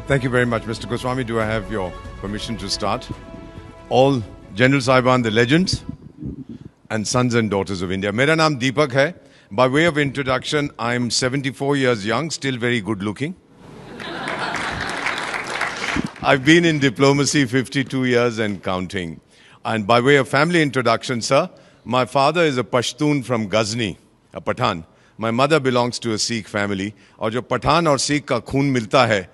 Thank you very much, Mr. Goswami. Do I have your permission to start? All General Saiban, the legends, and sons and daughters of India. Mera naam Deepak hai. By way of introduction, I'm 74 years young, still very good looking. I've been in diplomacy 52 years and counting. And by way of family introduction, sir, my father is a Pashtun from Ghazni, a Pathan. My mother belongs to a Sikh family. और जो पठान और सिख का खून मिलता है,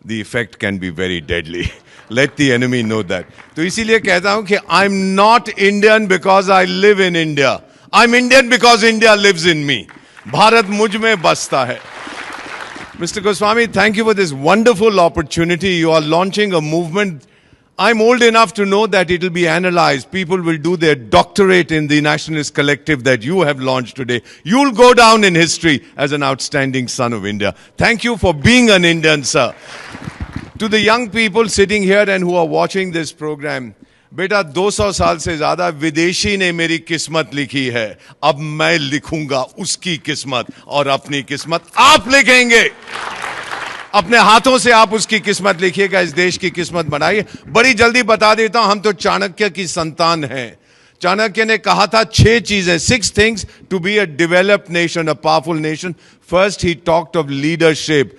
the effect can be very deadly. Let the enemy know that. तो इसीलिए कहता हूँ कि I'm not Indian because I live in India. I'm Indian because India lives in me. Bharat मुझ में बसता है. Mr. Goswami, thank you for this wonderful opportunity. You are launching a movement. I'm old enough to know that it will be analyzed. People will do their doctorate in the nationalist collective that you have launched today. You'll go down in history as an outstanding son of India. Thank you for being an Indian, sir. To the young people sitting here and who are watching this program, बेटा 200 साल से ज्यादा विदेशी ने मेरी किस्मत लिखी है. अब मैं लिखूंगा उसकी किस्मत और अपनी किस्मत आप लिखेंगे. अपने हाथों से आप उसकी किस्मत लिखिएगा, इस देश की किस्मत बनाइए. बड़ी जल्दी बता देता हूं, हम तो चाणक्य की संतान हैं. चाणक्य ने कहा था 6 चीजें, 6 things to be a developed nation, a powerful nation. First, he talked of leadership.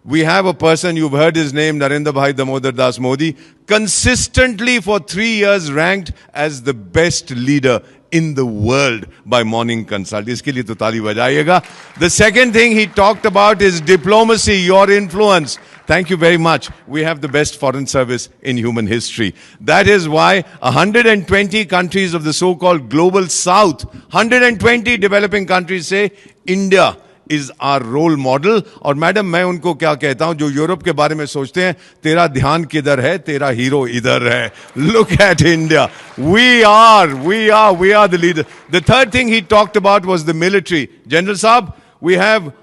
We have a person, you've heard his name, Narendra Bhai Damodar Das Modi, consistently for 3 years ranked as the best leader in the world by Morning Consult. Iske liye to taali bajayega. The second thing he talked about is diplomacy, your influence. Thank you very much. We have the best foreign service in human history. That is why 120 countries of the so-called global south, 120 developing countries say India is our role model. और madam मैं उनको क्या कहता हूं जो Europe के बारे में सोचते हैं, तेरा ध्यान किधर है, तेरा हीरो इधर है. Look at India. We are the leader. The third thing he talked about was the military. General Saab, we have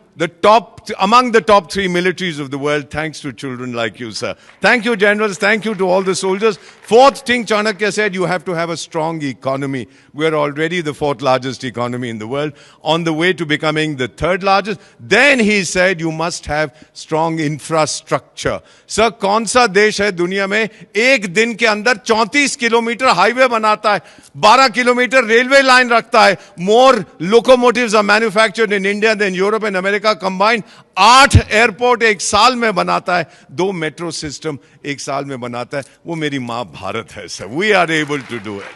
among the top 3 militaries of the world, thanks to children like you, sir. Thank you, generals. Thank you to all the soldiers. Fourth thing, Chanakya said, you have to have a strong economy. We are already the 4th largest economy in the world, on the way to becoming the 3rd largest. Then he said, you must have strong infrastructure. Sir, कौन सा देश है दुनिया में एक दिन के अंदर 34 किलोमीटर हाईवे बनाता है, 12 किलोमीटर रेलवे लाइन रखता है? More locomotives are manufactured in India than Europe and America combined. 8 airport एक साल में बनाता है, 2 मेट्रो सिस्टम एक साल में बनाता है. वो मेरी मां भारत है, sir. We are able to do it.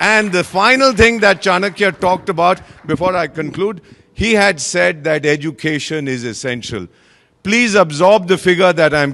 And the final thing that Chanakya talked about, before I conclude, he had said that education is essential. Please absorb the figure that I'm